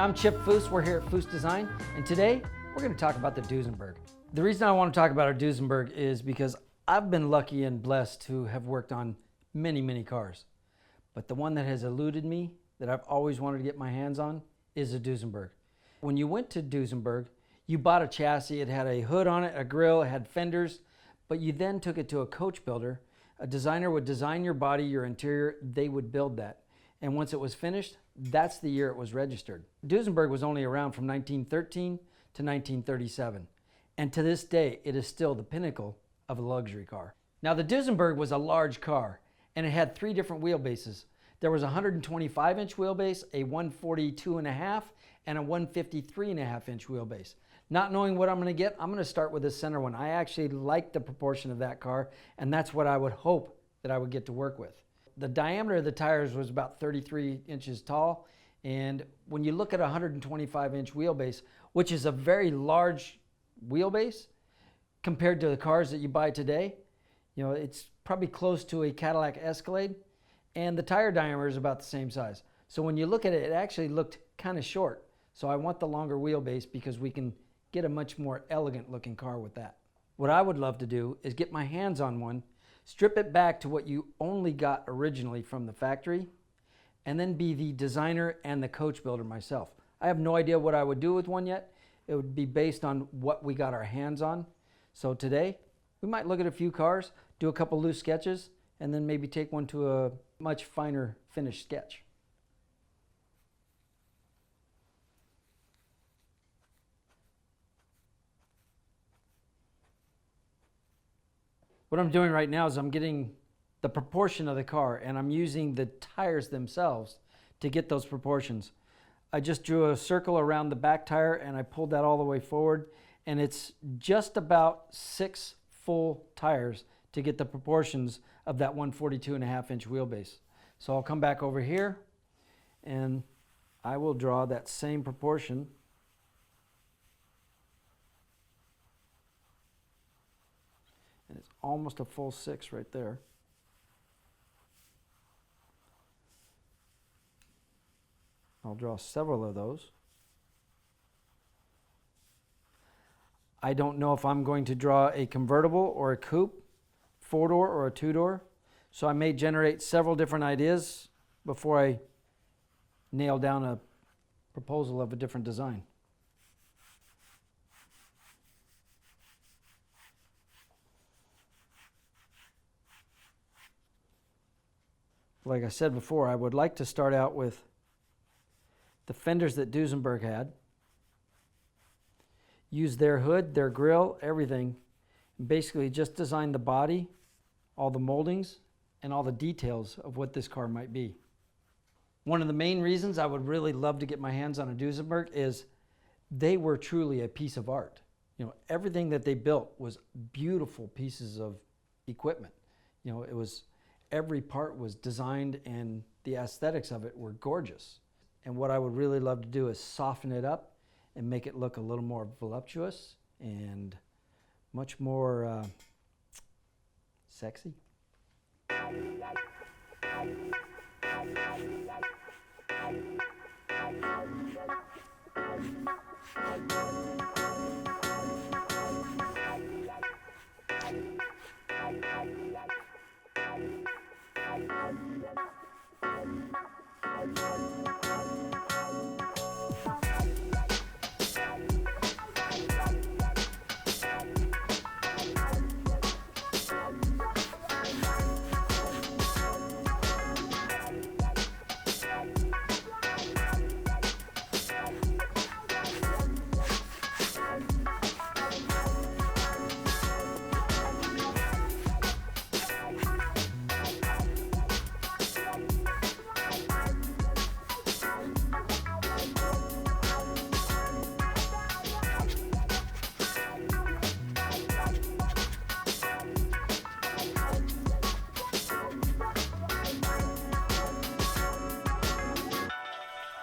I'm Chip Foose. We're here at Foose Design, and today we're going to talk about the Duesenberg. The reason I want to talk about our Duesenberg is because I've been lucky and blessed to have worked on many, many cars. But the one that has eluded me, that I've always wanted to get my hands on, is a Duesenberg. When you went to Duesenberg, you bought a chassis. It had a hood on it, a grill, it had fenders, but you then took it to a coach builder. A designer would design your body, your interior, they would build that. And once it was finished, that's the year it was registered. Duesenberg was only around from 1913 to 1937. And to this day, it is still the pinnacle of a luxury car. Now the Duesenberg was a large car, and it had three different wheelbases. There was a 125-inch wheelbase, a 142.5, and a 153.5-inch wheelbase. Not knowing what I'm going to get, I'm going to start with the center one. I actually like the proportion of that car, and that's what I would hope that I would get to work with. The diameter of the tires was about 33 inches tall, and when you look at a 125-inch wheelbase, which is a very large wheelbase compared to the cars that you buy today, you know, it's probably close to a Cadillac Escalade, and the tire diameter is about the same size. So when you look at it, it actually looked kind of short. So I want the longer wheelbase because we can get a much more elegant looking car with that. What I would love to do is get my hands on one, strip it back to what you only got originally from the factory, and then be the designer and the coach builder myself. I have no idea what I would do with one yet. It would be based on what we got our hands on. So today, we might look at a few cars, do a couple loose sketches, and then maybe take one to a much finer finished sketch. What I'm doing right now is I'm getting the proportion of the car, and I'm using the tires themselves to get those proportions. I just drew a circle around the back tire and I pulled that all the way forward, and it's just about 6 full tires to get the proportions of that 142.5-inch wheelbase. So I'll come back over here and I will draw that same proportion. And it's almost a full 6 right there. I'll draw several of those. I don't know if I'm going to draw a convertible or a coupe, 4-door or a 2-door. So I may generate several different ideas before I nail down a proposal of a different design. Like I said before, I would like to start out with the fenders that Duesenberg had. Use their hood, their grill, everything. And basically just design the body, all the moldings, and all the details of what this car might be. One of the main reasons I would really love to get my hands on a Duesenberg is they were truly a piece of art. You know, everything that they built was beautiful pieces of equipment. You know, it was every part was designed and the aesthetics of it were gorgeous. And what I would really love to do is soften it up and make it look a little more voluptuous and much more sexy.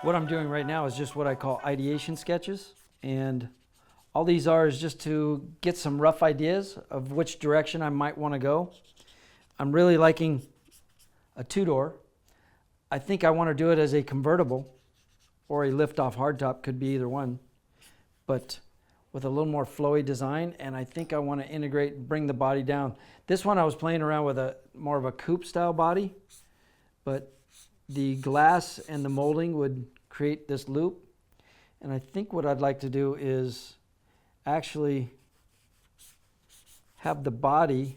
What I'm doing right now is just what I call ideation sketches, and all these are is just to get some rough ideas of which direction I might want to go. I'm really liking a 2-door. I think I want to do it as a convertible. or a lift-off hardtop, could be either one, but with a little more flowy design. And I think I want to integrate and bring the body down. This one I was playing around with a more of a coupe style body, but the glass and the molding would create this loop. And I think what I'd like to do is actually have the body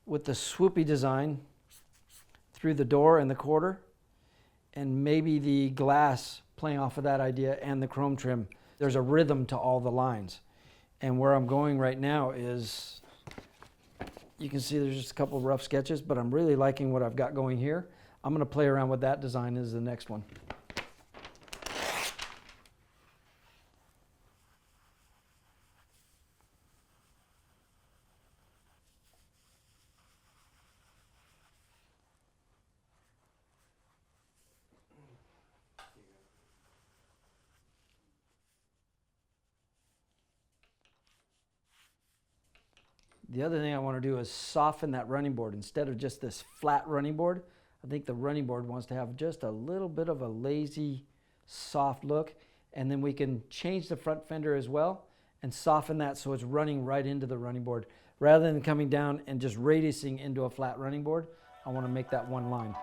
with the swoopy design through the door and the quarter, and maybe the glass playing off of that idea and the chrome trim. There's a rhythm to all the lines. And where I'm going right now is, you can see there's just a couple of rough sketches, but I'm really liking what I've got going here. I'm going to play around with that design as the next one. The other thing I want to do is soften that running board. Instead of just this flat running board, I think the running board wants to have just a little bit of a lazy, soft look. And then we can change the front fender as well and soften that so it's running right into the running board. Rather than coming down and just radiusing into a flat running board, I want to make that one line.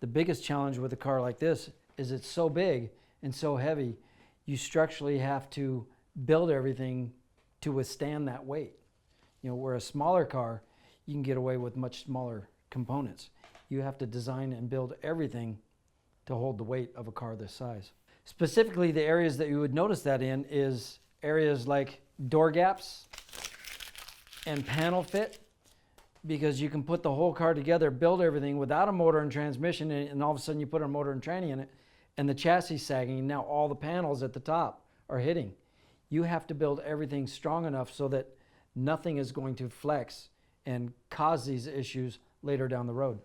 The biggest challenge with a car like this is it's so big and so heavy, you structurally have to build everything to withstand that weight. You know, where a smaller car, you can get away with much smaller components. You have to design and build everything to hold the weight of a car this size. Specifically, the areas that you would notice that in is areas like door gaps and panel fit, because you can put the whole car together, build everything without a motor and transmission, and all of a sudden you put a motor and tranny in it, and the chassis sagging, and now all the panels at the top are hitting. You have to build everything strong enough so that nothing is going to flex and cause these issues later down the road.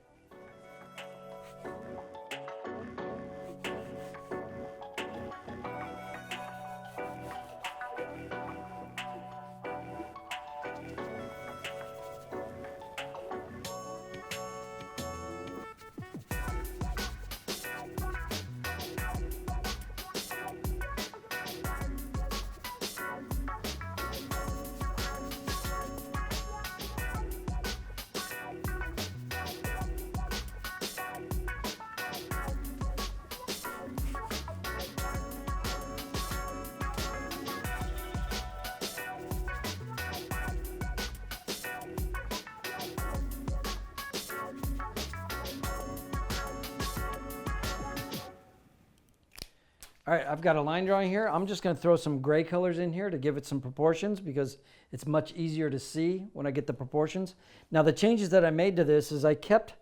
All right, I've got a line drawing here. I'm just going to throw some gray colors in here to give it some proportions because it's much easier to see when I get the proportions. Now the changes that I made to this is I kept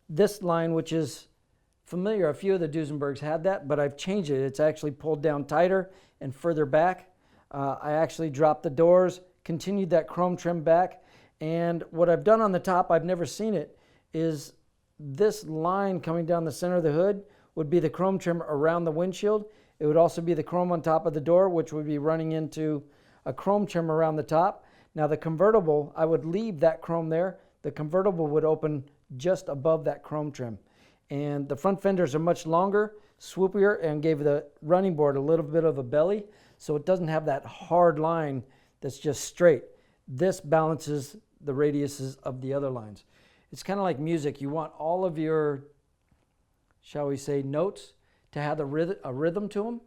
this line, which is familiar. A few of the Duesenbergs had that, but I've changed it. It's actually pulled down tighter and further back. I actually dropped the doors, continued that chrome trim back, and what I've done on the top, I've never seen it, is this line coming down the center of the hood would be the chrome trim around the windshield. It would also be the chrome on top of the door, which would be running into a chrome trim around the top. Now the convertible, I would leave that chrome there. The convertible would open just above that chrome trim. And the front fenders are much longer, swoopier, and gave the running board a little bit of a belly, so it doesn't have that hard line that's just straight. This balances the radiuses of the other lines. It's kind of like music. You want all of your, shall we say, notes to have a rhythm to them.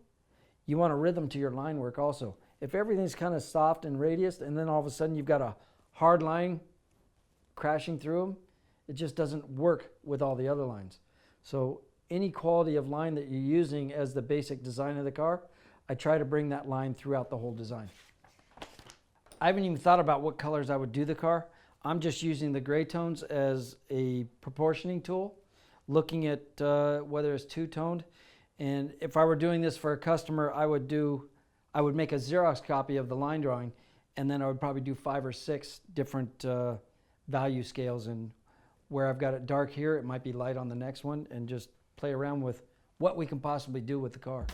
You want a rhythm to your line work also. If everything's kind of soft and radius, and then all of a sudden you've got a hard line crashing through them, it just doesn't work with all the other lines. So any quality of line that you're using as the basic design of the car, I try to bring that line throughout the whole design. I haven't even thought about what colors I would do the car. I'm just using the gray tones as a proportioning tool, looking at whether it's two-toned. And if I were doing this for a customer, I would make a Xerox copy of the line drawing, and then I would probably do 5 or 6 different value scales. And where I've got it dark here, it might be light on the next one, and just play around with what we can possibly do with the car.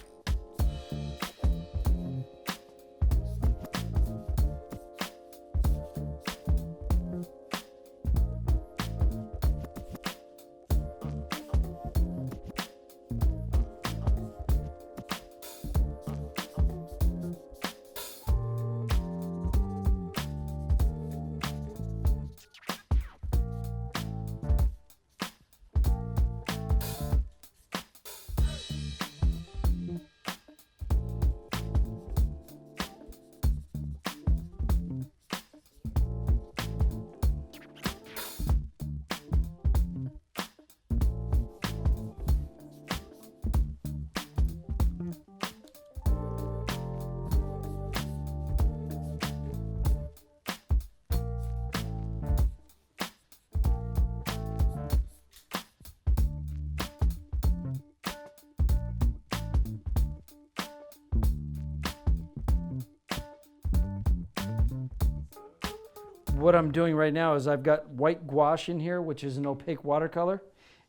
What I'm doing right now is I've got white gouache in here, which is an opaque watercolor,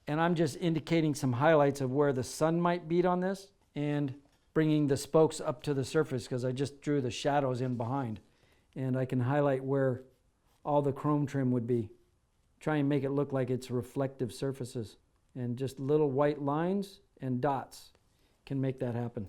and I'm just indicating some highlights of where the sun might beat on this and bringing the spokes up to the surface, because I just drew the shadows in behind, and I can highlight where all the chrome trim would be. Try and make it look like it's reflective surfaces, and just little white lines and dots can make that happen.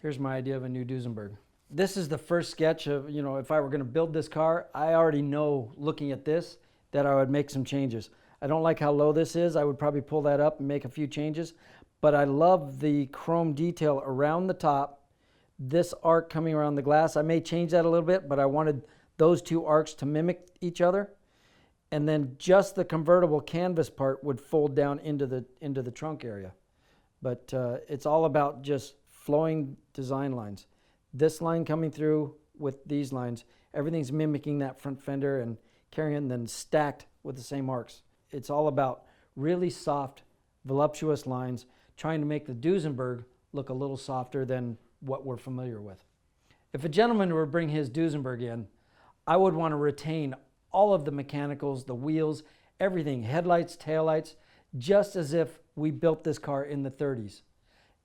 Here's my idea of a new Duesenberg. This is the first sketch of, if I were going to build this car, I already know, looking at this, that I would make some changes. I don't like how low this is. I would probably pull that up and make a few changes. But I love the chrome detail around the top, this arc coming around the glass. I may change that a little bit, but I wanted those two arcs to mimic each other. And then just the convertible canvas part would fold down into the trunk area. But it's all about just flowing design lines. This line coming through with these lines, everything's mimicking that front fender and carrying and then stacked with the same arcs. It's all about really soft, voluptuous lines, trying to make the Duesenberg look a little softer than what we're familiar with. If a gentleman were to bring his Duesenberg in, I would want to retain all of the mechanicals, the wheels, everything, headlights, taillights, just as if we built this car in the 30s.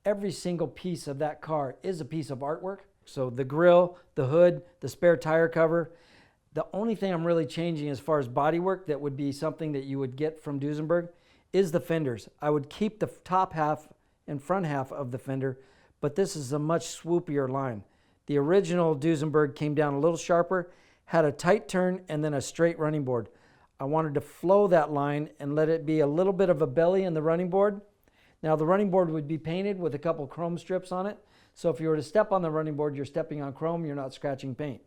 Every single piece of that car is a piece of artwork. So the grille, the hood, the spare tire cover. The only thing I'm really changing as far as bodywork that would be something that you would get from Duesenberg is the fenders. I would keep the top half and front half of the fender, but this is a much swoopier line. The original Duesenberg came down a little sharper, had a tight turn, and then a straight running board. I wanted to flow that line and let it be a little bit of a belly in the running board. Now the running board would be painted with a couple chrome strips on it. So if you were to step on the running board, you're stepping on chrome, you're not scratching paint.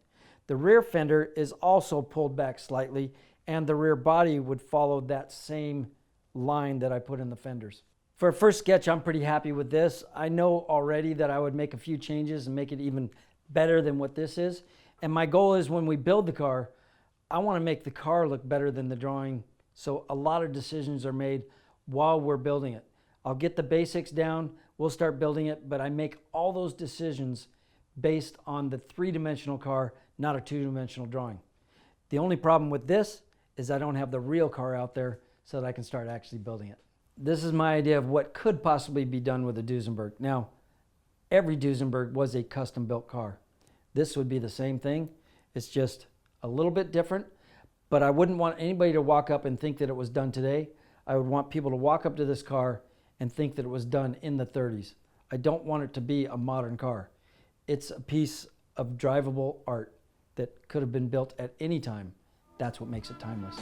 The rear fender is also pulled back slightly, and the rear body would follow that same line that I put in the fenders. For a first sketch, I'm pretty happy with this. I know already that I would make a few changes and make it even better than what this is. And my goal is when we build the car, I want to make the car look better than the drawing. So a lot of decisions are made while we're building it. I'll get the basics down, we'll start building it, but I make all those decisions based on the three-dimensional car, not a two-dimensional drawing. The only problem with this is I don't have the real car out there so that I can start actually building it. This is my idea of what could possibly be done with a Duesenberg. Now, every Duesenberg was a custom-built car. This would be the same thing. It's just a little bit different, but I wouldn't want anybody to walk up and think that it was done today. I would want people to walk up to this car and think that it was done in the 30s. I don't want it to be a modern car. It's a piece of drivable art that could have been built at any time. That's what makes it timeless.